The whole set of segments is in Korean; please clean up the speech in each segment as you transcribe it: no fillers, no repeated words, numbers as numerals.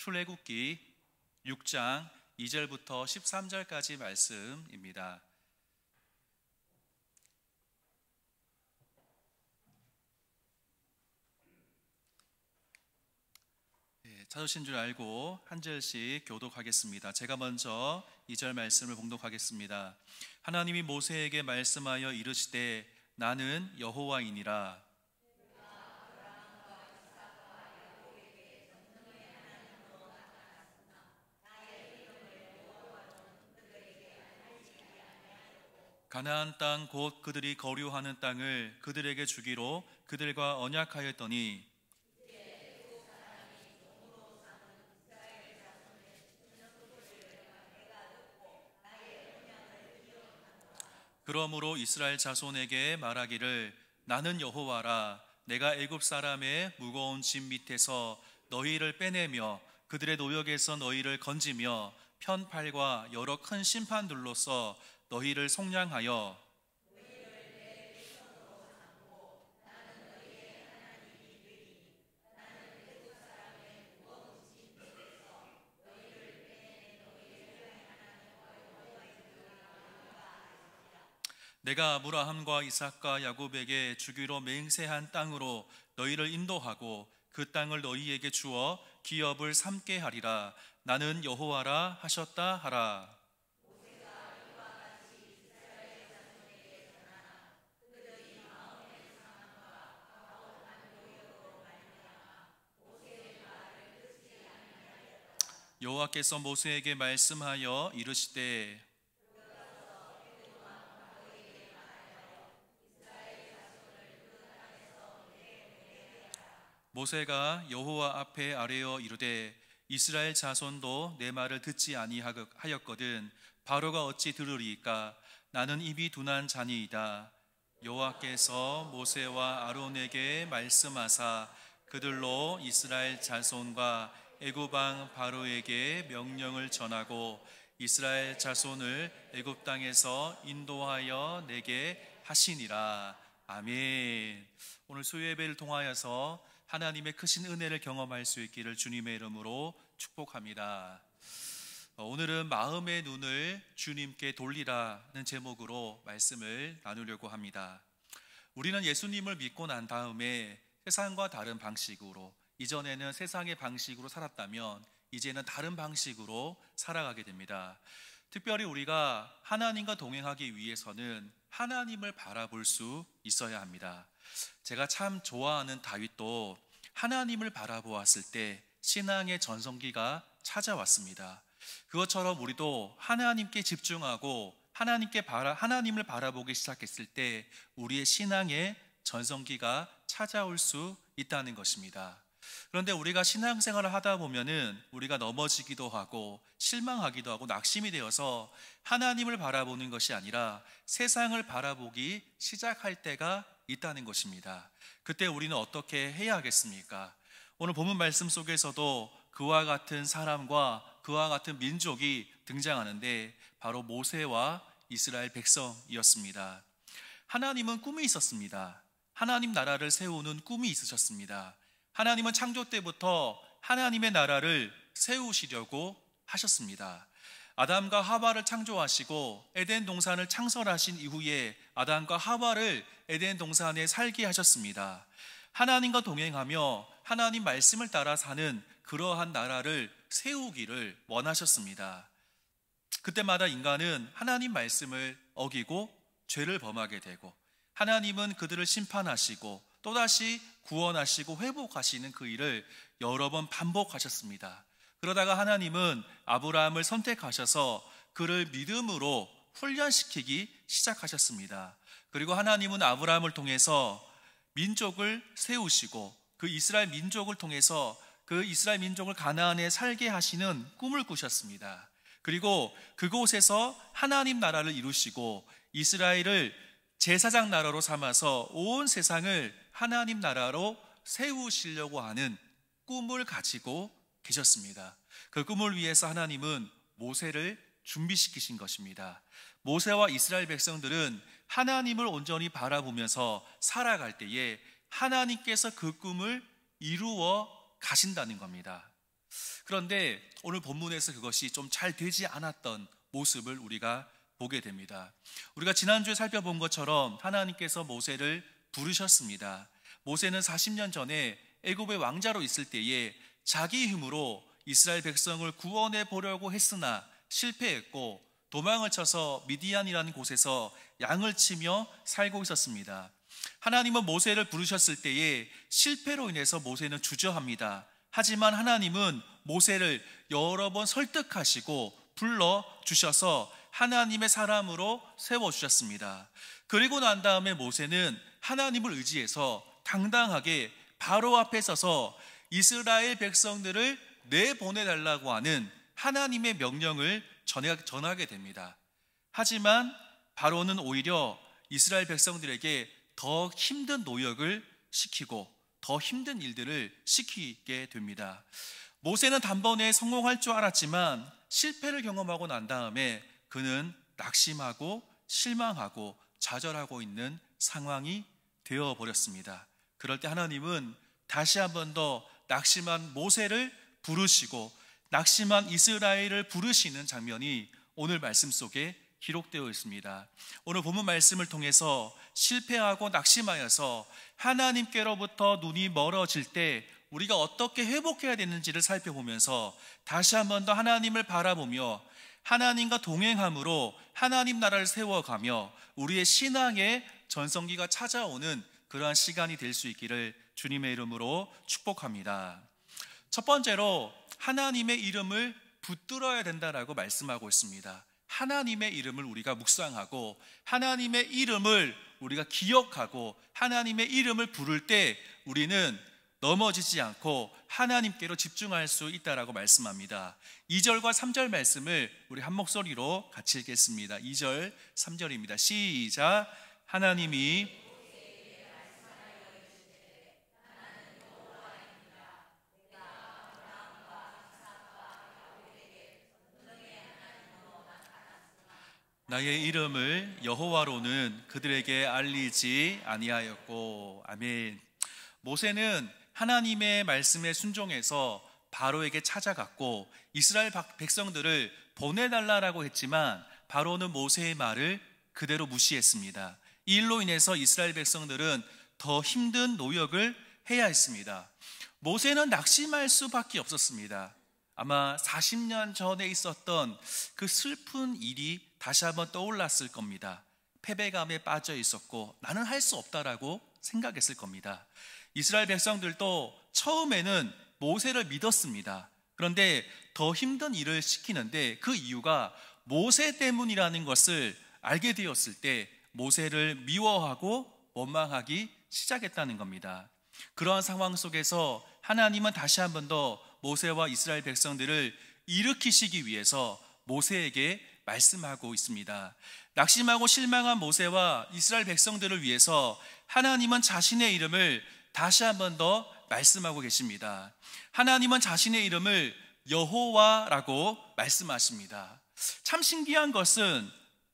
출애굽기 6장 2절부터 13절까지 말씀입니다. 찾으신 줄 알고 한 절씩 교독하겠습니다. 제가 먼저 2절 말씀을 봉독하겠습니다. 하나님이 모세에게 말씀하여 이르시되 나는 여호와이니라. 가나안 땅 곧 그들이 거류하는 땅을 그들에게 주기로 그들과 언약하였더니 그러므로 이스라엘 자손에게 말하기를 나는 여호와라. 내가 애굽 사람의 무거운 짐 밑에서 너희를 빼내며 그들의 노역에서 너희를 건지며 편팔과 여러 큰 심판들로서 너희를 속량하여 내가 아브라함과 이삭과 야곱에게 주기로 맹세한 땅으로 너희를 인도하고 그 땅을 너희에게 주어 기업을 삼게 하리라. 나는 여호와라 하셨다 하라. 여호와께서 모세에게 말씀하여 이르시되 모세가 여호와 앞에 아뢰어 이르되 이스라엘 자손도 내 말을 듣지 아니하였거든 바로가 어찌 들으리이까. 나는 입이 둔한 자니이다. 여호와께서 모세와 아론에게 말씀하사 그들로 이스라엘 자손과 애굽 왕 바로에게 명령을 전하고 이스라엘 자손을 애굽 땅에서 인도하여 내게 하시니라. 아멘. 오늘 수요예배를 통하여서 하나님의 크신 은혜를 경험할 수 있기를 주님의 이름으로 축복합니다. 오늘은 마음의 눈을 주님께 돌리라는 제목으로 말씀을 나누려고 합니다. 우리는 예수님을 믿고 난 다음에 세상과 다른 방식으로, 이전에는 세상의 방식으로 살았다면 이제는 다른 방식으로 살아가게 됩니다. 특별히 우리가 하나님과 동행하기 위해서는 하나님을 바라볼 수 있어야 합니다. 제가 참 좋아하는 다윗도 하나님을 바라보았을 때 신앙의 전성기가 찾아왔습니다. 그것처럼 우리도 하나님께 집중하고 하나님을 바라보기 시작했을 때 우리의 신앙의 전성기가 찾아올 수 있다는 것입니다. 그런데 우리가 신앙생활을 하다 보면은 우리가 넘어지기도 하고 실망하기도 하고 낙심이 되어서 하나님을 바라보는 것이 아니라 세상을 바라보기 시작할 때가 있다는 것입니다. 그때 우리는 어떻게 해야 하겠습니까? 오늘 본문 말씀 속에서도 그와 같은 사람과 그와 같은 민족이 등장하는데 바로 모세와 이스라엘 백성이었습니다. 하나님은 꿈이 있었습니다. 하나님 나라를 세우는 꿈이 있으셨습니다. 하나님은 창조 때부터 하나님의 나라를 세우시려고 하셨습니다. 아담과 하와를 창조하시고 에덴 동산을 창설하신 이후에 아담과 하와를 에덴 동산에 살게 하셨습니다. 하나님과 동행하며 하나님 말씀을 따라 사는 그러한 나라를 세우기를 원하셨습니다. 그때마다 인간은 하나님 말씀을 어기고 죄를 범하게 되고 하나님은 그들을 심판하시고 또다시 구원하시고 회복하시는 그 일을 여러 번 반복하셨습니다. 그러다가 하나님은 아브라함을 선택하셔서 그를 믿음으로 훈련시키기 시작하셨습니다. 그리고 하나님은 아브라함을 통해서 민족을 세우시고 그 이스라엘 민족을 통해서 그 이스라엘 민족을 가나안에 살게 하시는 꿈을 꾸셨습니다. 그리고 그곳에서 하나님 나라를 이루시고 이스라엘을 제사장 나라로 삼아서 온 세상을 하나님 나라로 세우시려고 하는 꿈을 가지고 계셨습니다. 그 꿈을 위해서 하나님은 모세를 준비시키신 것입니다. 모세와 이스라엘 백성들은 하나님을 온전히 바라보면서 살아갈 때에 하나님께서 그 꿈을 이루어 가신다는 겁니다. 그런데 오늘 본문에서 그것이 좀 잘 되지 않았던 모습을 우리가 보게 됩니다. 우리가 지난주에 살펴본 것처럼 하나님께서 모세를 부르셨습니다. 모세는 40년 전에 애굽의 왕자로 있을 때에 자기 힘으로 이스라엘 백성을 구원해 보려고 했으나 실패했고 도망을 쳐서 미디안이라는 곳에서 양을 치며 살고 있었습니다. 하나님은 모세를 부르셨을 때에 실패로 인해서 모세는 주저합니다. 하지만 하나님은 모세를 여러 번 설득하시고 불러주셔서 하나님의 사람으로 세워주셨습니다. 그리고 난 다음에 모세는 하나님을 의지해서 당당하게 바로 앞에 서서 이스라엘 백성들을 내보내달라고 하는 하나님의 명령을 전하게 됩니다. 하지만 바로는 오히려 이스라엘 백성들에게 더 힘든 노역을 시키고 더 힘든 일들을 시키게 됩니다. 모세는 단번에 성공할 줄 알았지만 실패를 경험하고 난 다음에 그는 낙심하고 실망하고 좌절하고 있는 상황이 되어버렸습니다. 그럴 때 하나님은 다시 한 번 더 낙심한 모세를 부르시고 낙심한 이스라엘을 부르시는 장면이 오늘 말씀 속에 기록되어 있습니다. 오늘 본문 말씀을 통해서 실패하고 낙심하여서 하나님께로부터 눈이 멀어질 때 우리가 어떻게 회복해야 되는지를 살펴보면서 다시 한 번 더 하나님을 바라보며 하나님과 동행함으로 하나님 나라를 세워가며 우리의 신앙의 전성기가 찾아오는 그러한 시간이 될 수 있기를 주님의 이름으로 축복합니다. 첫 번째로 하나님의 이름을 붙들어야 된다라고 말씀하고 있습니다. 하나님의 이름을 우리가 묵상하고 하나님의 이름을 우리가 기억하고 하나님의 이름을 부를 때 우리는 넘어지지 않고 하나님께로 집중할 수 있다라고 말씀합니다. 2절과 3절 말씀을 우리 한 목소리로 같이 읽겠습니다. 2절, 3절입니다. 시작. 하나님이 나의 이름을 여호와로는 그들에게 알리지 아니하였고. 아멘. 모세는 하나님의 말씀에 순종해서 바로에게 찾아갔고 이스라엘 백성들을 보내달라고 했지만 바로는 모세의 말을 그대로 무시했습니다. 이 일로 인해서 이스라엘 백성들은 더 힘든 노역을 해야 했습니다. 모세는 낙심할 수밖에 없었습니다. 아마 40년 전에 있었던 그 슬픈 일이 다시 한번 떠올랐을 겁니다. 패배감에 빠져 있었고 나는 할 수 없다라고 생각했을 겁니다. 이스라엘 백성들도 처음에는 모세를 믿었습니다. 그런데 더 힘든 일을 시키는데 그 이유가 모세 때문이라는 것을 알게 되었을 때 모세를 미워하고 원망하기 시작했다는 겁니다. 그러한 상황 속에서 하나님은 다시 한 번 더 모세와 이스라엘 백성들을 일으키시기 위해서 모세에게 말씀하고 있습니다. 낙심하고 실망한 모세와 이스라엘 백성들을 위해서 하나님은 자신의 이름을 다시 한 번 더 말씀하고 계십니다. 하나님은 자신의 이름을 여호와라고 말씀하십니다. 참 신기한 것은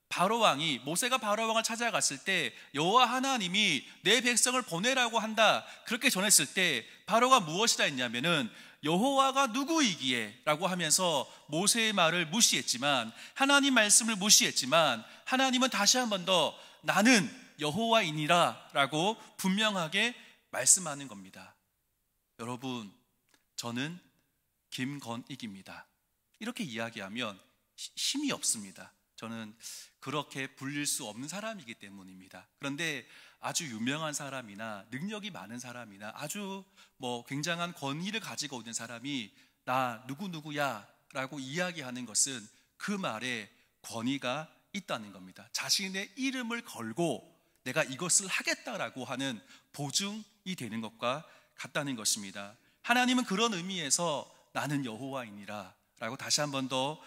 바로왕이 모세가 바로왕을 찾아갔을 때 여호와 하나님이 내 백성을 보내라고 한다 그렇게 전했을 때 바로가 무엇이라 했냐면은 여호와가 누구이기에 라고 하면서 모세의 말을 무시했지만 하나님 말씀을 무시했지만 하나님은 다시 한 번 더 나는 여호와이니라 라고 분명하게 말씀하는 겁니다. 여러분, 저는 김건익입니다. 이렇게 이야기하면 힘이 없습니다. 저는 그렇게 불릴 수 없는 사람이기 때문입니다. 그런데 아주 유명한 사람이나 능력이 많은 사람이나 아주 굉장한 권위를 가지고 있는 사람이 나 누구누구야 라고 이야기하는 것은 그 말에 권위가 있다는 겁니다. 자신의 이름을 걸고 내가 이것을 하겠다라고 하는 보증이 되는 것과 같다는 것입니다. 하나님은 그런 의미에서 나는 여호와이니라 라고 다시 한 번 더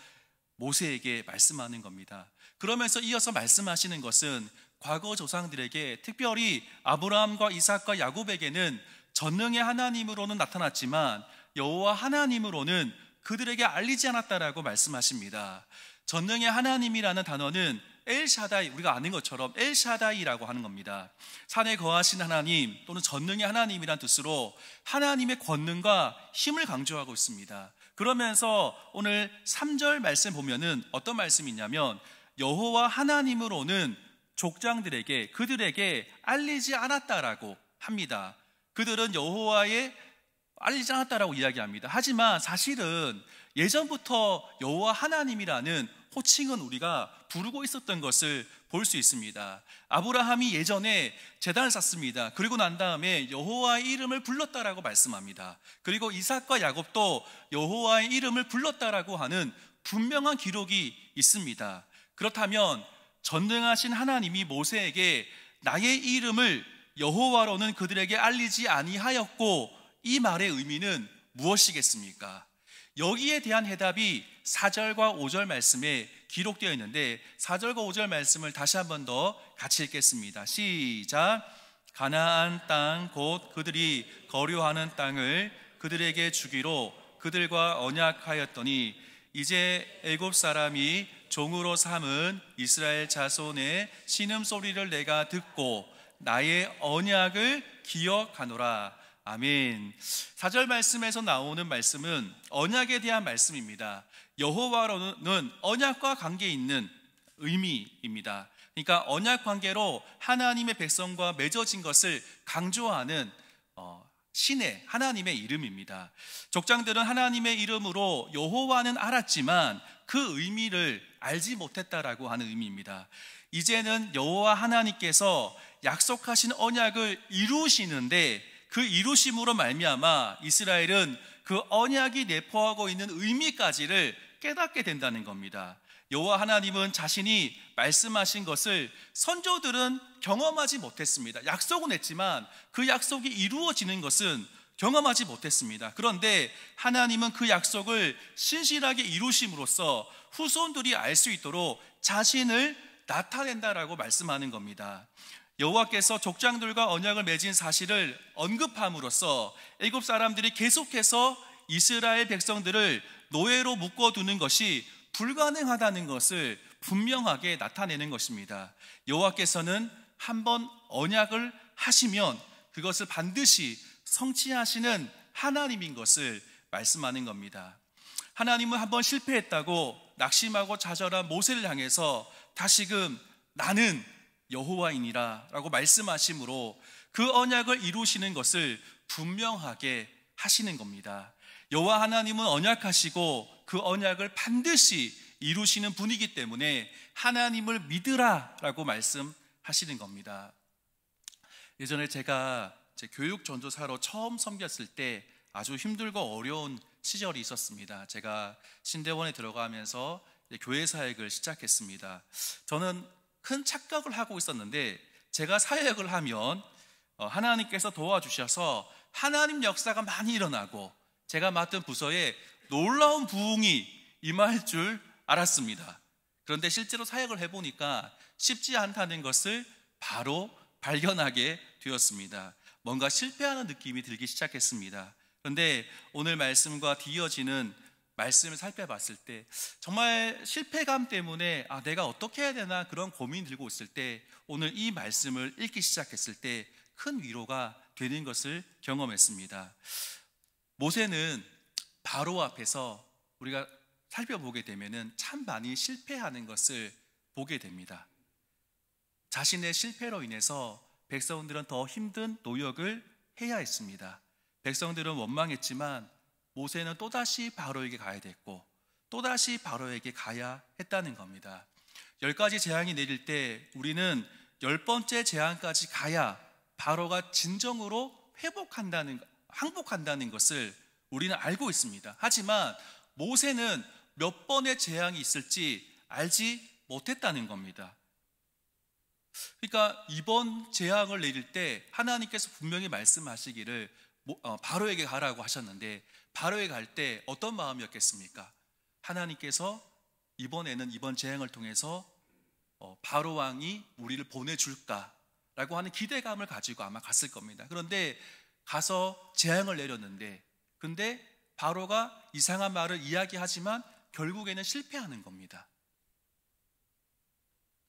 모세에게 말씀하는 겁니다. 그러면서 이어서 말씀하시는 것은 과거 조상들에게 특별히 아브라함과 이삭과 야곱에게는 전능의 하나님으로는 나타났지만 여호와 하나님으로는 그들에게 알리지 않았다라고 말씀하십니다. 전능의 하나님이라는 단어는 엘샤다이, 우리가 아는 것처럼 엘샤다이라고 하는 겁니다. 산에 거하신 하나님 또는 전능의 하나님이란 뜻으로 하나님의 권능과 힘을 강조하고 있습니다. 그러면서 오늘 3절 말씀 보면은 어떤 말씀이냐면 여호와 하나님으로는 족장들에게 그들에게 알리지 않았다라고 합니다. 그들은 여호와의 알리지 않았다라고 이야기합니다. 하지만 사실은 예전부터 여호와 하나님이라는 호칭은 우리가 부르고 있었던 것을 볼 수 있습니다. 아브라함이 예전에 제단을 쌓습니다. 그리고 난 다음에 여호와의 이름을 불렀다라고 말씀합니다. 그리고 이삭과 야곱도 여호와의 이름을 불렀다라고 하는 분명한 기록이 있습니다. 그렇다면 전능하신 하나님이 모세에게 나의 이름을 여호와로는 그들에게 알리지 아니하였고, 이 말의 의미는 무엇이겠습니까? 여기에 대한 해답이 4절과 5절 말씀에 기록되어 있는데 4절과 5절 말씀을 다시 한 번 더 같이 읽겠습니다. 시작. 가나안 땅 곧 그들이 거류하는 땅을 그들에게 주기로 그들과 언약하였더니 이제 애굽 사람이 종으로 삼은 이스라엘 자손의 신음소리를 내가 듣고 나의 언약을 기억하노라. 아멘. 4절 말씀에서 나오는 말씀은 언약에 대한 말씀입니다. 여호와로는 언약과 관계 있는 의미입니다. 그러니까 언약 관계로 하나님의 백성과 맺어진 것을 강조하는 신의 하나님의 이름입니다. 족장들은 하나님의 이름으로 여호와는 알았지만 그 의미를 알지 못했다라고 하는 의미입니다. 이제는 여호와 하나님께서 약속하신 언약을 이루시는데 그 이루심으로 말미암아 이스라엘은 그 언약이 내포하고 있는 의미까지를 깨닫게 된다는 겁니다. 여호와 하나님은 자신이 말씀하신 것을 선조들은 경험하지 못했습니다. 약속은 했지만 그 약속이 이루어지는 것은 경험하지 못했습니다. 그런데 하나님은 그 약속을 신실하게 이루심으로써 후손들이 알 수 있도록 자신을 나타낸다라고 말씀하는 겁니다. 여호와께서 족장들과 언약을 맺은 사실을 언급함으로써 애굽 사람들이 계속해서 이스라엘 백성들을 노예로 묶어두는 것이 불가능하다는 것을 분명하게 나타내는 것입니다. 여호와께서는 한번 언약을 하시면 그것을 반드시 성취하시는 하나님인 것을 말씀하는 겁니다. 하나님은 한번 실패했다고 낙심하고 좌절한 모세를 향해서 다시금 나는 여호와이니라 라고 말씀하심으로 그 언약을 이루시는 것을 분명하게 하시는 겁니다. 여호와 하나님은 언약하시고 그 언약을 반드시 이루시는 분이기 때문에 하나님을 믿으라 라고 말씀하시는 겁니다. 예전에 제가 제 교육 전도사로 처음 섬겼을 때 아주 힘들고 어려운 시절이 있었습니다. 제가 신대원에 들어가면서 교회 사역을 시작했습니다. 저는 큰 착각을 하고 있었는데 제가 사역을 하면 하나님께서 도와주셔서 하나님 역사가 많이 일어나고 제가 맡은 부서에 놀라운 부흥이 임할 줄 알았습니다. 그런데 실제로 사역을 해보니까 쉽지 않다는 것을 바로 발견하게 되었습니다. 뭔가 실패하는 느낌이 들기 시작했습니다. 그런데 오늘 말씀과 뒤이어지는 말씀을 살펴봤을 때 정말 실패감 때문에 내가 어떻게 해야 되나 그런 고민이 들고 있을 때 오늘 이 말씀을 읽기 시작했을 때 큰 위로가 되는 것을 경험했습니다. 모세는 바로 앞에서 우리가 살펴보게 되면은 참 많이 실패하는 것을 보게 됩니다. 자신의 실패로 인해서 백성들은 더 힘든 노역을 해야 했습니다. 백성들은 원망했지만 모세는 또다시 바로에게 가야 됐고 또다시 바로에게 가야 했다는 겁니다. 10가지 재앙이 내릴 때 우리는 10번째 재앙까지 가야 바로가 진정으로 항복한다는 것을 우리는 알고 있습니다. 하지만 모세는 몇 번의 재앙이 있을지 알지 못했다는 겁니다. 그러니까 이번 재앙을 내릴 때 하나님께서 분명히 말씀하시기를 바로에게 가라고 하셨는데 바로에 갈 때 어떤 마음이었겠습니까? 하나님께서 이번에는 이번 재앙을 통해서 바로 왕이 우리를 보내줄까라고 하는 기대감을 가지고 아마 갔을 겁니다. 그런데 가서 재앙을 내렸는데 근데 바로가 이상한 말을 이야기하지만 결국에는 실패하는 겁니다.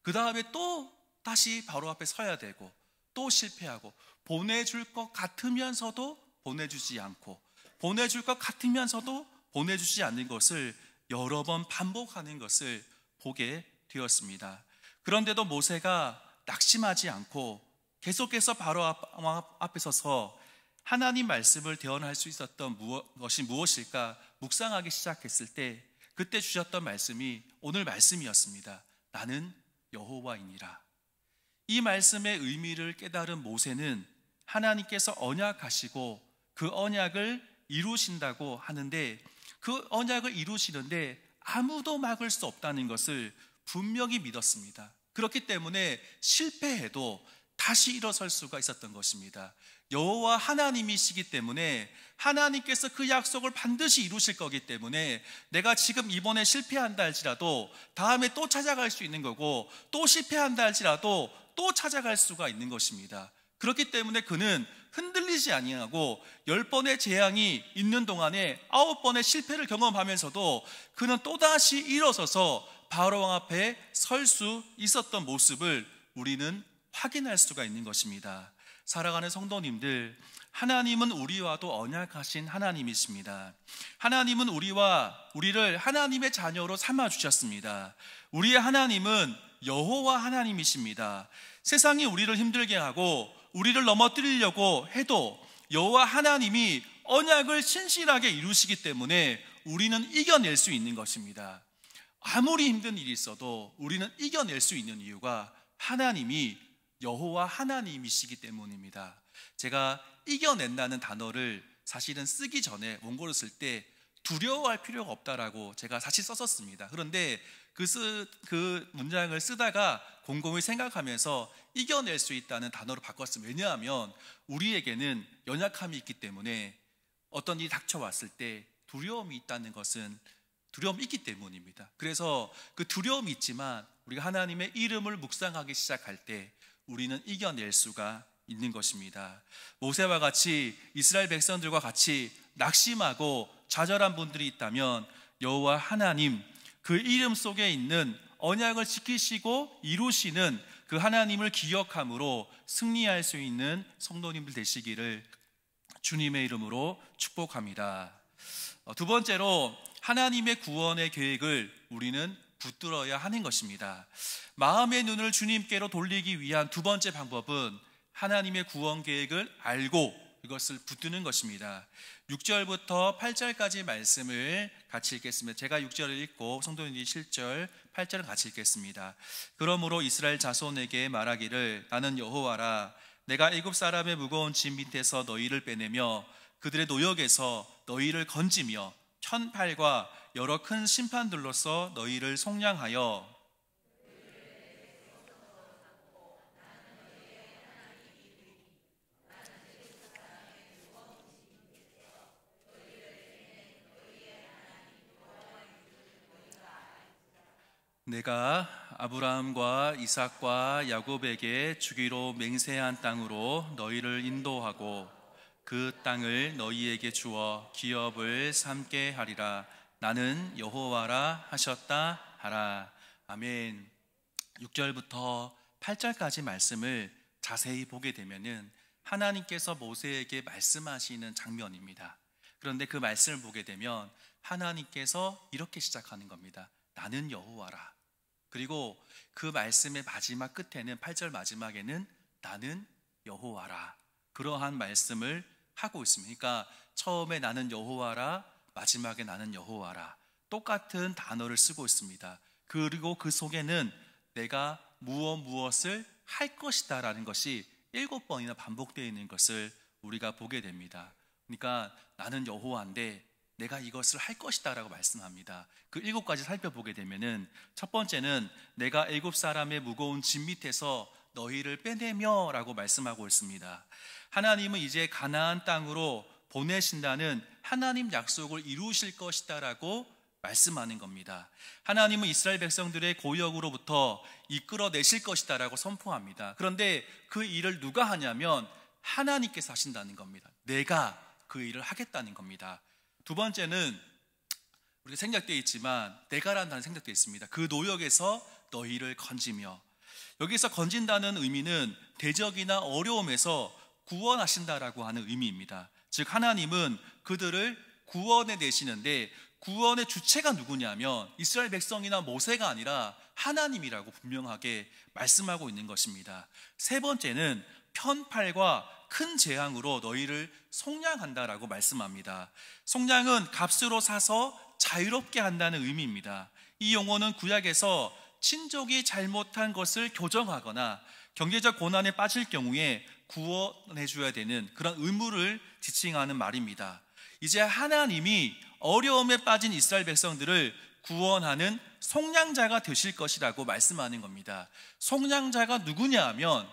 그 다음에 또 다시 바로 앞에 서야 되고 또 실패하고 보내줄 것 같으면서도 보내주지 않고 보내줄 것 같으면서도 보내주지 않는 것을 여러 번 반복하는 것을 보게 되었습니다. 그런데도 모세가 낙심하지 않고 계속해서 바로 앞에 서서 하나님 말씀을 대언할 수 있었던 것이 무엇일까 묵상하기 시작했을 때 그때 주셨던 말씀이 오늘 말씀이었습니다. 나는 여호와이니라. 이 말씀의 의미를 깨달은 모세는 하나님께서 언약하시고 그 언약을 이루신다고 하는데 그 언약을 이루시는데 아무도 막을 수 없다는 것을 분명히 믿었습니다. 그렇기 때문에 실패해도 다시 일어설 수가 있었던 것입니다. 여호와 하나님이시기 때문에 하나님께서 그 약속을 반드시 이루실 거기 때문에 내가 지금 이번에 실패한다 할지라도 다음에 또 찾아갈 수 있는 거고 또 실패한다 할지라도 또 찾아갈 수가 있는 것입니다. 그렇기 때문에 그는 흔들리지 아니하고 10번의 재앙이 있는 동안에 9번의 실패를 경험하면서도 그는 또다시 일어서서 바로왕 앞에 설 수 있었던 모습을 우리는 확인할 수가 있는 것입니다. 살아가는 성도님들, 하나님은 우리와도 언약하신 하나님이십니다. 하나님은 우리를 하나님의 자녀로 삼아주셨습니다. 우리의 하나님은 여호와 하나님이십니다. 세상이 우리를 힘들게 하고 우리를 넘어뜨리려고 해도 여호와 하나님이 언약을 신실하게 이루시기 때문에 우리는 이겨낼 수 있는 것입니다. 아무리 힘든 일이 있어도 우리는 이겨낼 수 있는 이유가 하나님이 여호와 하나님이시기 때문입니다. 제가 이겨낸다는 단어를 사실은 쓰기 전에 원고를 쓸 때 두려워할 필요가 없다라고 제가 사실 썼었습니다. 그런데 그 문장을 쓰다가 곰곰이 생각하면서 이겨낼 수 있다는 단어로 바꿨습니다. 왜냐하면 우리에게는 연약함이 있기 때문에 어떤 일이 닥쳐왔을 때 두려움이 있다는 것은 두려움이 있기 때문입니다. 그래서 그 두려움이 있지만 우리가 하나님의 이름을 묵상하기 시작할 때 우리는 이겨낼 수가 있는 것입니다. 모세와 같이 이스라엘 백성들과 같이 낙심하고 좌절한 분들이 있다면 여호와 하나님 그 이름 속에 있는 언약을 지키시고 이루시는 그 하나님을 기억함으로 승리할 수 있는 성도님들 되시기를 주님의 이름으로 축복합니다. 두 번째로 하나님의 구원의 계획을 우리는 붙들어야 하는 것입니다. 마음의 눈을 주님께로 돌리기 위한 두 번째 방법은 하나님의 구원 계획을 알고 이것을 붙드는 것입니다. 6절부터 8절까지 말씀을 같이 읽겠습니다. 제가 6절을 읽고 성도님들이 7절, 8절을 같이 읽겠습니다. 그러므로 이스라엘 자손에게 말하기를 나는 여호와라. 내가 애굽 사람의 무거운 짐 밑에서 너희를 빼내며 그들의 노역에서 너희를 건지며 편팔과 여러 큰 심판들로서 너희를 속량하여 내가 아브라함과 이삭과 야곱에게 주기로 맹세한 땅으로 너희를 인도하고 그 땅을 너희에게 주어 기업을 삼게 하리라. 나는 여호와라 하셨다 하라. 아멘. 6절부터 8절까지 말씀을 자세히 보게 되면은 하나님께서 모세에게 말씀하시는 장면입니다. 그런데 그 말씀을 보게 되면 하나님께서 이렇게 시작하는 겁니다. 나는 여호와라. 그리고 그 말씀의 마지막 끝에는 8절 마지막에는 나는 여호와라. 그러한 말씀을 하고 있습니다. 그러니까 처음에 나는 여호와라, 마지막에 나는 여호와라. 똑같은 단어를 쓰고 있습니다. 그리고 그 속에는 내가 무엇을 할 것이다 라는 것이 7번이나 반복되어 있는 것을 우리가 보게 됩니다. 그러니까 나는 여호와인데 내가 이것을 할 것이다 라고 말씀합니다. 그 7가지 살펴보게 되면은 첫 번째는 내가 애굽 사람의 무거운 짐 밑에서 너희를 빼내며 라고 말씀하고 있습니다. 하나님은 이제 가나안 땅으로 보내신다는 하나님 약속을 이루실 것이다 라고 말씀하는 겁니다. 하나님은 이스라엘 백성들의 고역으로부터 이끌어내실 것이다 라고 선포합니다. 그런데 그 일을 누가 하냐면 하나님께서 하신다는 겁니다. 내가 그 일을 하겠다는 겁니다. 두 번째는 우리가 생략되어 있지만 내가라는 단어가 생략되어 있습니다. 그 노역에서 너희를 건지며, 여기서 건진다는 의미는 대적이나 어려움에서 구원하신다라고 하는 의미입니다. 즉 하나님은 그들을 구원해 내시는데 구원의 주체가 누구냐면 이스라엘 백성이나 모세가 아니라 하나님이라고 분명하게 말씀하고 있는 것입니다. 세 번째는 편팔과 큰 재앙으로 너희를 속량한다라고 말씀합니다. 속량은 값으로 사서 자유롭게 한다는 의미입니다. 이 용어는 구약에서 친족이 잘못한 것을 교정하거나 경제적 고난에 빠질 경우에 구원해 줘야 되는 그런 의무를 지칭하는 말입니다. 이제 하나님이 어려움에 빠진 이스라엘 백성들을 구원하는 속량자가 되실 것이라고 말씀하는 겁니다. 속량자가 누구냐 하면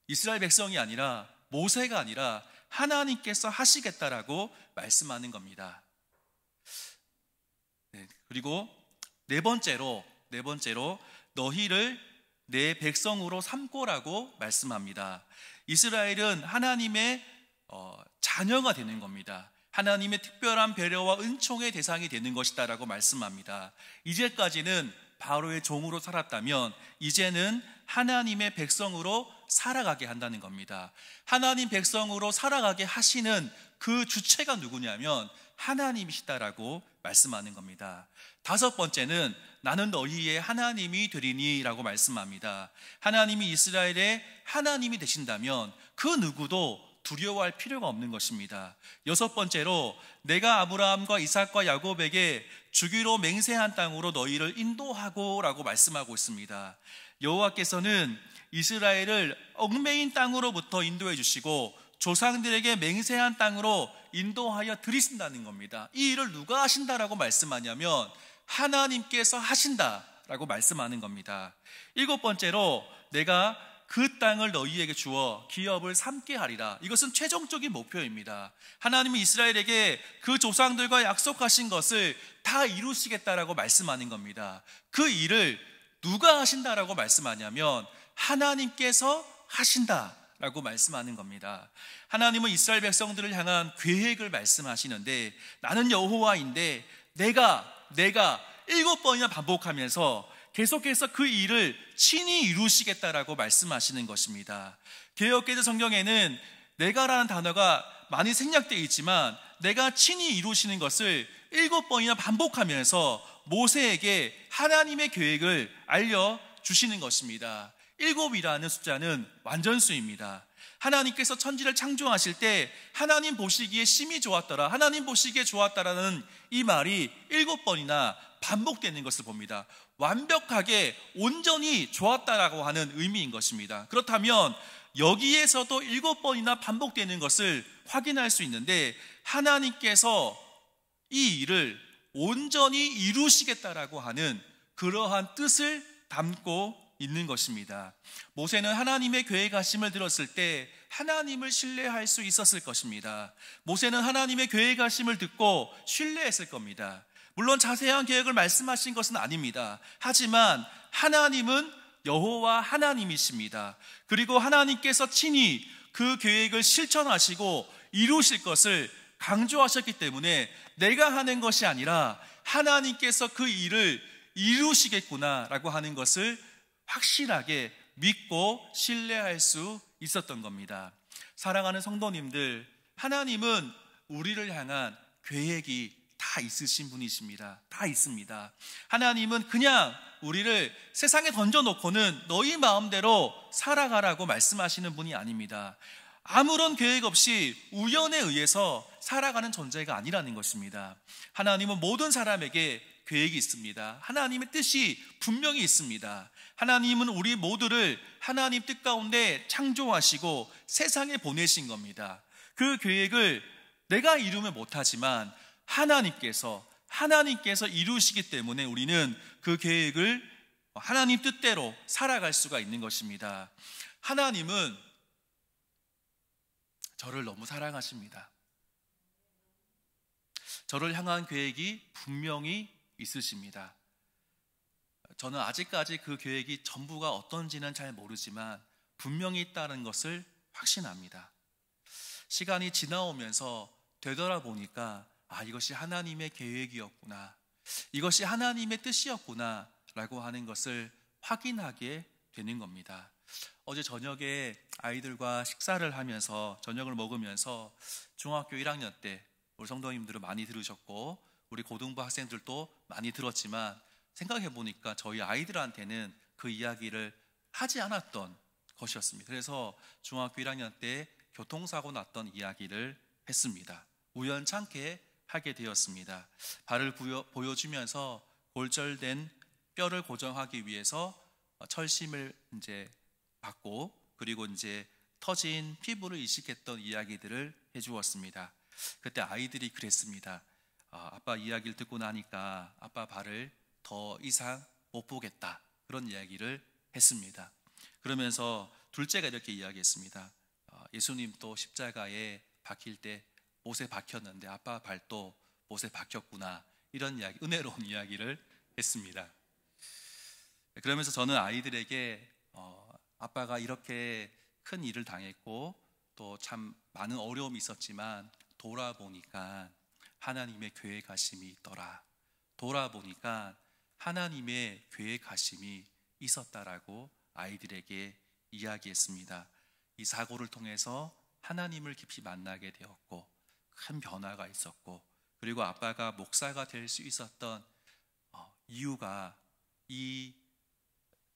이스라엘 백성이 아니라 모세가 아니라 하나님께서 하시겠다라고 말씀하는 겁니다. 그리고 네 번째로 너희를 내 백성으로 삼고라고 말씀합니다. 이스라엘은 하나님의 자녀가 되는 겁니다. 하나님의 특별한 배려와 은총의 대상이 되는 것이다라고 말씀합니다. 이제까지는 바로의 종으로 살았다면 이제는 하나님의 백성으로 살아가게 한다는 겁니다. 하나님 백성으로 살아가게 하시는 그 주체가 누구냐면 하나님이시다라고 말씀하는 겁니다. 다섯 번째는 나는 너희의 하나님이 되리니 라고 말씀합니다. 하나님이 이스라엘의 하나님이 되신다면 그 누구도 두려워할 필요가 없는 것입니다. 여섯 번째로 내가 아브라함과 이삭과 야곱에게 주기로 맹세한 땅으로 너희를 인도하고 라고 말씀하고 있습니다. 여호와께서는 이스라엘을 얽매인 땅으로부터 인도해 주시고 조상들에게 맹세한 땅으로 인도하여 드리신다는 겁니다. 이 일을 누가 하신다라고 말씀하냐면 하나님께서 하신다라고 말씀하는 겁니다. 일곱 번째로 내가 그 땅을 너희에게 주어 기업을 삼게 하리라. 이것은 최종적인 목표입니다. 하나님은 이스라엘에게 그 조상들과 약속하신 것을 다 이루시겠다라고 말씀하는 겁니다. 그 일을 누가 하신다라고 말씀하냐면 하나님께서 하신다라고 말씀하는 겁니다. 하나님은 이스라엘 백성들을 향한 계획을 말씀하시는데 나는 여호와인데 내가 7번이나 반복하면서 계속해서 그 일을 친히 이루시겠다라고 말씀하시는 것입니다. 개역개정 성경에는 내가라는 단어가 많이 생략되어 있지만 내가 친히 이루시는 것을 7번이나 반복하면서 모세에게 하나님의 계획을 알려주시는 것입니다. 7이라는 숫자는 완전수입니다. 하나님께서 천지를 창조하실 때 하나님 보시기에 심히 좋았더라, 하나님 보시기에 좋았다라는 이 말이 7번이나 반복되는 것을 봅니다. 완벽하게 온전히 좋았다라고 하는 의미인 것입니다. 그렇다면 여기에서도 7번이나 반복되는 것을 확인할 수 있는데 하나님께서 이 일을 온전히 이루시겠다라고 하는 그러한 뜻을 담고 있는 것입니다. 모세는 하나님의 계획하심을 들었을 때 하나님을 신뢰할 수 있었을 것입니다. 모세는 하나님의 계획하심을 듣고 신뢰했을 겁니다. 물론 자세한 계획을 말씀하신 것은 아닙니다. 하지만 하나님은 여호와 하나님이십니다. 그리고 하나님께서 친히 그 계획을 실천하시고 이루실 것을 강조하셨기 때문에 내가 하는 것이 아니라 하나님께서 그 일을 이루시겠구나라고 하는 것을 확실하게 믿고 신뢰할 수 있었던 겁니다. 사랑하는 성도님들, 하나님은 우리를 향한 계획이 다 있으신 분이십니다. 다 있습니다. 하나님은 그냥 우리를 세상에 던져놓고는 너희 마음대로 살아가라고 말씀하시는 분이 아닙니다. 아무런 계획 없이 우연에 의해서 살아가는 존재가 아니라는 것입니다. 하나님은 모든 사람에게 계획이 있습니다. 하나님의 뜻이 분명히 있습니다. 하나님은 우리 모두를 하나님 뜻 가운데 창조하시고 세상에 보내신 겁니다. 그 계획을 내가 이루면 못하지만 하나님께서 이루시기 때문에 우리는 그 계획을 하나님 뜻대로 살아갈 수가 있는 것입니다. 하나님은 저를 너무 사랑하십니다. 저를 향한 계획이 분명히 있으십니다. 저는 아직까지 그 계획이 전부가 어떤지는 잘 모르지만 분명히 있다는 것을 확신합니다. 시간이 지나오면서 되돌아보니까 이것이 하나님의 계획이었구나, 이것이 하나님의 뜻이었구나 라고 하는 것을 확인하게 되는 겁니다. 어제 저녁에 아이들과 식사를 하면서 저녁을 먹으면서 중학교 1학년 때 우리 성도님들은 많이 들으셨고 우리 고등부 학생들도 많이 들었지만 생각해 보니까 저희 아이들한테는 그 이야기를 하지 않았던 것이었습니다. 그래서 중학교 1학년 때 교통사고 났던 이야기를 했습니다. 우연찮게 하게 되었습니다. 발을 보여주면서 골절된 뼈를 고정하기 위해서 철심을 이제 받고 그리고 이제 터진 피부를 이식했던 이야기들을 해주었습니다. 그때 아이들이 그랬습니다. 아빠 이야기를 듣고 나니까 아빠 발을 더 이상 못 보겠다, 그런 이야기를 했습니다. 그러면서 둘째가 이렇게 이야기했습니다. 예수님 또 십자가에 박힐 때 못에 박혔는데 아빠 발도 못에 박혔구나, 이런 이야기, 은혜로운 이야기를 했습니다. 그러면서 저는 아이들에게 아빠가 이렇게 큰 일을 당했고 또 참 많은 어려움이 있었지만 돌아보니까 하나님의 계획하심이 있더라, 돌아보니까 하나님의 계획하심이 있었다라고 아이들에게 이야기했습니다. 이 사고를 통해서 하나님을 깊이 만나게 되었고 큰 변화가 있었고, 그리고 아빠가 목사가 될 수 있었던 이유가 이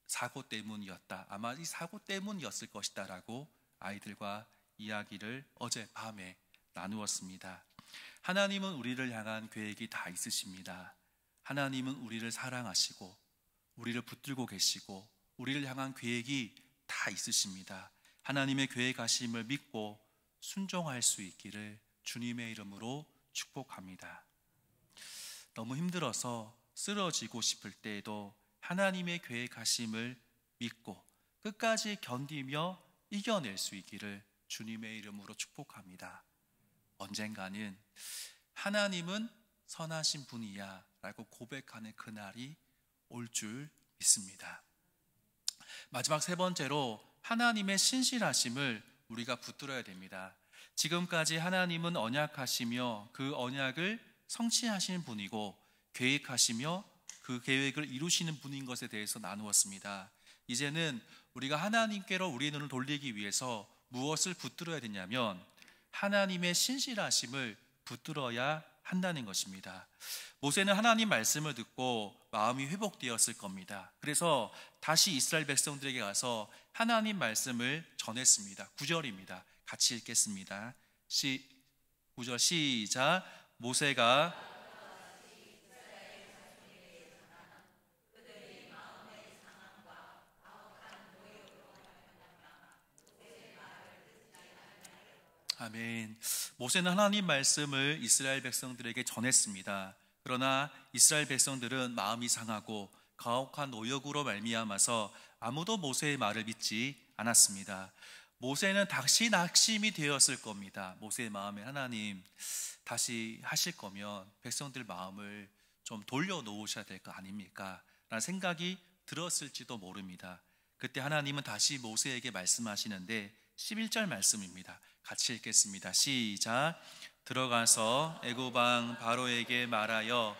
사고 때문이었다, 아마 이 사고 때문이었을 것이다 라고 아이들과 이야기를 어젯밤에 나누었습니다. 하나님은 우리를 향한 계획이 다 있으십니다. 하나님은 우리를 사랑하시고 우리를 붙들고 계시고 우리를 향한 계획이 다 있으십니다. 하나님의 계획하심을 믿고 순종할 수 있기를 주님의 이름으로 축복합니다. 너무 힘들어서 쓰러지고 싶을 때에도 하나님의 계획하심을 믿고 끝까지 견디며 이겨낼 수 있기를 주님의 이름으로 축복합니다. 언젠가는 하나님은 선하신 분이야 라고 고백하는 그날이 올 줄 믿습니다. 마지막 세 번째로 하나님의 신실하심을 우리가 붙들어야 됩니다. 지금까지 하나님은 언약하시며 그 언약을 성취하시는 분이고 계획하시며 그 계획을 이루시는 분인 것에 대해서 나누었습니다. 이제는 우리가 하나님께로 우리의 눈을 돌리기 위해서 무엇을 붙들어야 되냐면 하나님의 신실하심을 붙들어야 한다는 것입니다. 모세는 하나님 말씀을 듣고 마음이 회복되었을 겁니다. 그래서 다시 이스라엘 백성들에게 가서 하나님 말씀을 전했습니다. 9절입니다. 같이 읽겠습니다. 9절 시작. 모세가 아멘. 모세는 하나님 말씀을 이스라엘 백성들에게 전했습니다. 그러나 이스라엘 백성들은 마음이 상하고 가혹한 노역으로 말미암아서 아무도 모세의 말을 믿지 않았습니다. 모세는 다시 낙심이 되었을 겁니다. 모세의 마음에 하나님 다시 하실 거면 백성들 마음을 좀 돌려놓으셔야 될 거 아닙니까? 라는 생각이 들었을지도 모릅니다. 그때 하나님은 다시 모세에게 말씀하시는데 11절 말씀입니다. 같이 읽겠습니다. 시작. 들어가서 애굽 왕 바로에게 말하여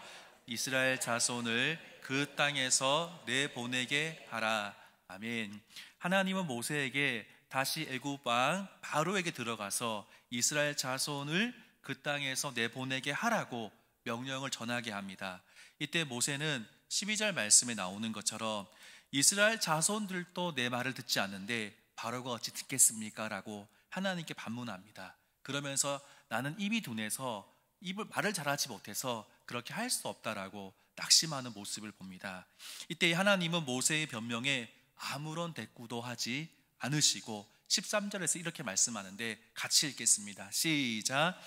이스라엘 자손을 그 땅에서 내보내게 하라. 아멘. 하나님은 모세에게 다시 애굽 왕 바로에게 들어가서 이스라엘 자손을 그 땅에서 내보내게 하라고 명령을 전하게 합니다. 이때 모세는 12절 말씀에 나오는 것처럼 이스라엘 자손들도 내 말을 듣지 않는데 바로가 어찌 듣겠습니까? 라고 하나님께 반문합니다. 그러면서 나는 입이 둔해서 말을 잘하지 못해서 그렇게 할 수 없다라고 낙심하는 모습을 봅니다. 이때 하나님은 모세의 변명에 아무런 대꾸도 하지 않으시고 13절에서 이렇게 말씀하는데 같이 읽겠습니다. 시작.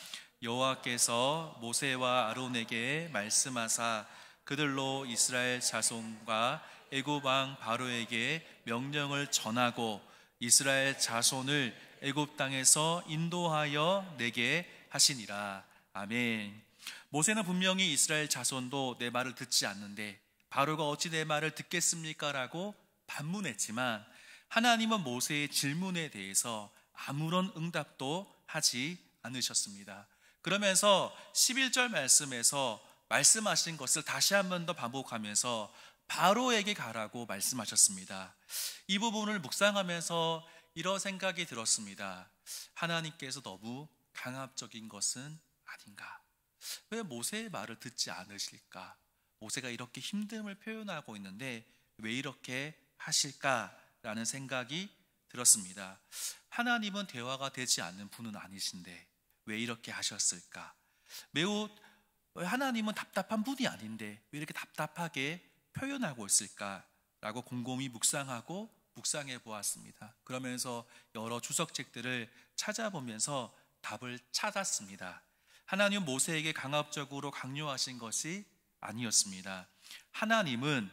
여호와께서 모세와 아론에게 말씀하사 그들로 이스라엘 자손과 애굽 왕 바로에게 명령을 전하고 이스라엘 자손을 애굽 땅에서 인도하여 내게 하시니라. 아멘. 모세는 분명히 이스라엘 자손도 내 말을 듣지 않는데 바로가 어찌 내 말을 듣겠습니까? 라고 반문했지만 하나님은 모세의 질문에 대해서 아무런 응답도 하지 않으셨습니다. 그러면서 11절 말씀에서 말씀하신 것을 다시 한 번 더 반복하면서 바로에게 가라고 말씀하셨습니다. 이 부분을 묵상하면서 이런 생각이 들었습니다. 하나님께서 너무 강압적인 것은 아닌가? 왜 모세의 말을 듣지 않으실까? 모세가 이렇게 힘듦을 표현하고 있는데 왜 이렇게 하실까라는 생각이 들었습니다. 하나님은 대화가 되지 않는 분은 아니신데 왜 이렇게 하셨을까? 매우 하나님은 답답한 분이 아닌데 왜 이렇게 답답하게 표현하고 있을까라고 곰곰이 묵상해 보았습니다. 그러면서 여러 주석책들을 찾아보면서 답을 찾았습니다. 하나님 모세에게 강압적으로 강요하신 것이 아니었습니다. 하나님은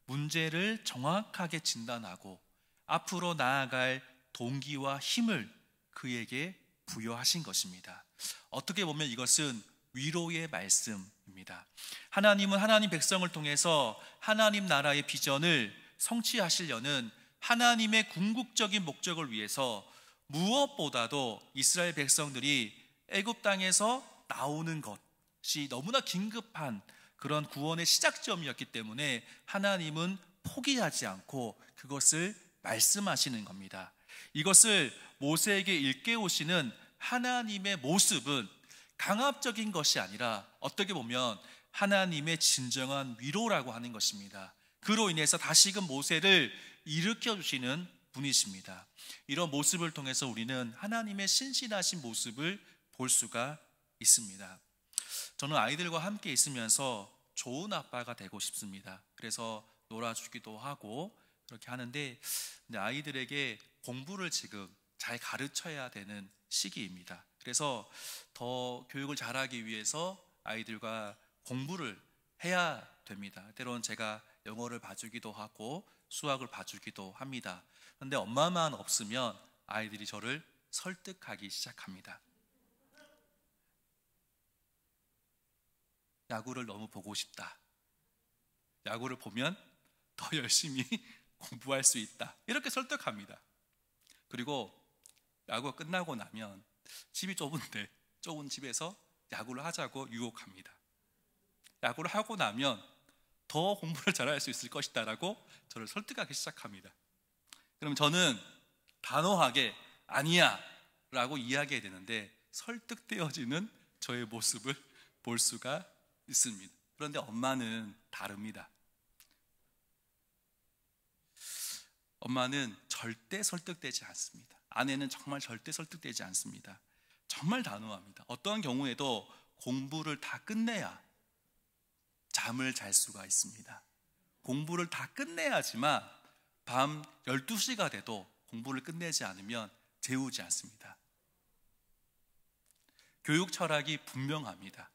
문제를 정확하게 진단하고 앞으로 나아갈 동기와 힘을 그에게 부여하신 것입니다. 어떻게 보면 이것은 위로의 말씀입니다. 하나님은 하나님 백성을 통해서 하나님 나라의 비전을 성취하시려는 하나님의 궁극적인 목적을 위해서 무엇보다도 이스라엘 백성들이 애굽 땅에서 나오는 것이 너무나 긴급한 그런 구원의 시작점이었기 때문에 하나님은 포기하지 않고 그것을 말씀하시는 겁니다. 이것을 모세에게 일깨우시는 하나님의 모습은 강압적인 것이 아니라 어떻게 보면 하나님의 진정한 위로라고 하는 것입니다. 그로 인해서 다시금 모세를 일으켜 주시는 분이십니다. 이런 모습을 통해서 우리는 하나님의 신실하신 모습을 볼 수가 있습니다. 저는 아이들과 함께 있으면서 좋은 아빠가 되고 싶습니다. 그래서 놀아주기도 하고 그렇게 하는데 아이들에게 공부를 지금 잘 가르쳐야 되는 시기입니다. 그래서 더 교육을 잘하기 위해서 아이들과 공부를 해야 됩니다. 때로는 제가 영어를 봐주기도 하고 수학을 봐주기도 합니다. 그런데 엄마만 없으면 아이들이 저를 설득하기 시작합니다. 야구를 너무 보고 싶다. 야구를 보면 더 열심히 공부할 수 있다. 이렇게 설득합니다. 그리고 야구가 끝나고 나면 집이 좁은데 좁은 집에서 야구를 하자고 유혹합니다. 야구를 하고 나면 더 공부를 잘할 수 있을 것이다 라고 저를 설득하기 시작합니다. 그럼 저는 단호하게 아니야 라고 이야기해야 되는데 설득되어지는 저의 모습을 볼 수가 있습니다. 그런데 엄마는 다릅니다. 엄마는 절대 설득되지 않습니다. 아내는 정말 절대 설득되지 않습니다. 정말 단호합니다. 어떠한 경우에도 공부를 다 끝내야 잠을 잘 수가 있습니다. 공부를 다 끝내야지만 밤 12시가 돼도 공부를 끝내지 않으면 재우지 않습니다. 교육 철학이 분명합니다.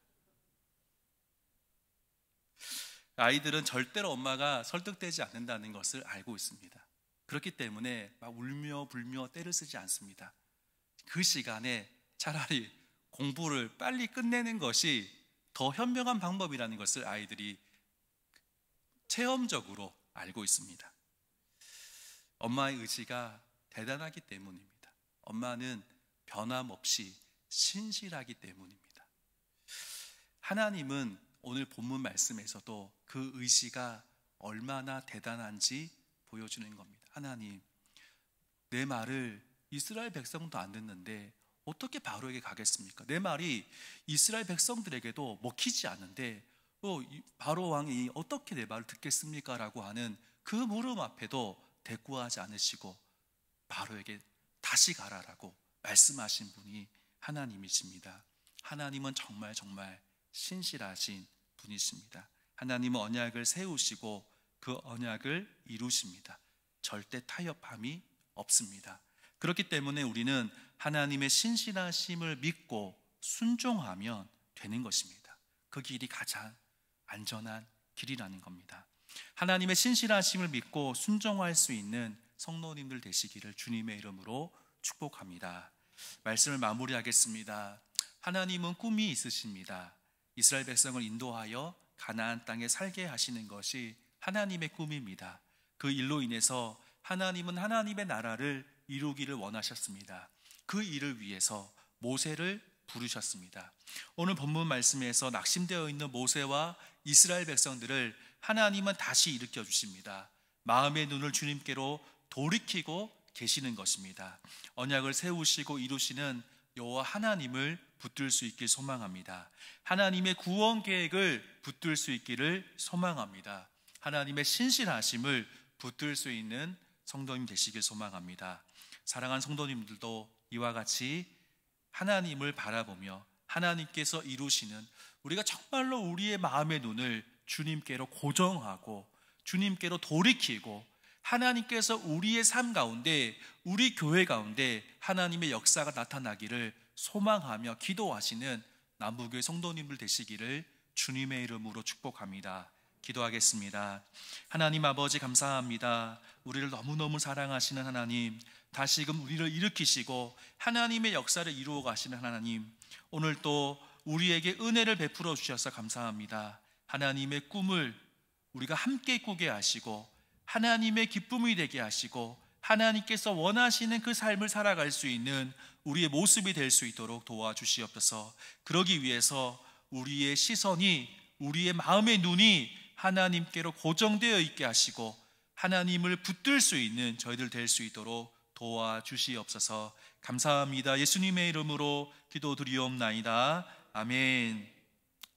아이들은 절대로 엄마가 설득되지 않는다는 것을 알고 있습니다. 그렇기 때문에 막 울며 불며 때를 쓰지 않습니다. 그 시간에 차라리 공부를 빨리 끝내는 것이 더 현명한 방법이라는 것을 아이들이 체험적으로 알고 있습니다. 엄마의 의지가 대단하기 때문입니다. 엄마는 변함없이 신실하기 때문입니다. 하나님은 오늘 본문 말씀에서도 그 의지가 얼마나 대단한지 보여주는 겁니다. 하나님, 내 말을 이스라엘 백성도 안 듣는데 어떻게 바로에게 가겠습니까? 내 말이 이스라엘 백성들에게도 먹히지 않는데 바로 왕이 어떻게 내 말을 듣겠습니까? 라고 하는 그 물음 앞에도 대꾸하지 않으시고 바로에게 다시 가라라고 말씀하신 분이 하나님이십니다. 하나님은 정말 신실하신 분이십니다. 하나님은 언약을 세우시고 그 언약을 이루십니다. 절대 타협함이 없습니다. 그렇기 때문에 우리는 하나님의 신실하심을 믿고 순종하면 되는 것입니다. 그 길이 가장 안전한 길이라는 겁니다. 하나님의 신실하심을 믿고 순종할 수 있는 성도님들 되시기를 주님의 이름으로 축복합니다. 말씀을 마무리하겠습니다. 하나님은 꿈이 있으십니다. 이스라엘 백성을 인도하여 가나안 땅에 살게 하시는 것이 하나님의 꿈입니다. 그 일로 인해서 하나님은 하나님의 나라를 이루기를 원하셨습니다. 그 일을 위해서 모세를 부르셨습니다. 오늘 본문 말씀에서 낙심되어 있는 모세와 이스라엘 백성들을 하나님은 다시 일으켜 주십니다. 마음의 눈을 주님께로 돌이키고 계시는 것입니다. 언약을 세우시고 이루시는 여호와 하나님을 붙들 수 있길 소망합니다. 하나님의 구원 계획을 붙들 수 있기를 소망합니다. 하나님의 신실하심을 붙들 수 있는 성도님 되시길 소망합니다. 사랑하는 성도님들도 이와 같이 하나님을 바라보며 하나님께서 이루시는, 우리가 정말로 우리의 마음의 눈을 주님께로 고정하고 주님께로 돌이키고 하나님께서 우리의 삶 가운데, 우리 교회 가운데 하나님의 역사가 나타나기를 소망하며 기도하시는 남부교회 성도님들 되시기를 주님의 이름으로 축복합니다. 기도하겠습니다. 하나님 아버지, 감사합니다. 우리를 너무너무 사랑하시는 하나님, 다시금 우리를 일으키시고 하나님의 역사를 이루어 가시는 하나님, 오늘 또 우리에게 은혜를 베풀어 주셔서 감사합니다. 하나님의 꿈을 우리가 함께 꾸게 하시고 하나님의 기쁨이 되게 하시고 하나님께서 원하시는 그 삶을 살아갈 수 있는 우리의 모습이 될 수 있도록 도와주시옵소서. 그러기 위해서 우리의 시선이, 우리의 마음의 눈이 하나님께로 고정되어 있게 하시고 하나님을 붙들 수 있는 저희들 될 수 있도록 도와주시옵소서. 감사합니다. 예수님의 이름으로 기도드리옵나이다. 아멘.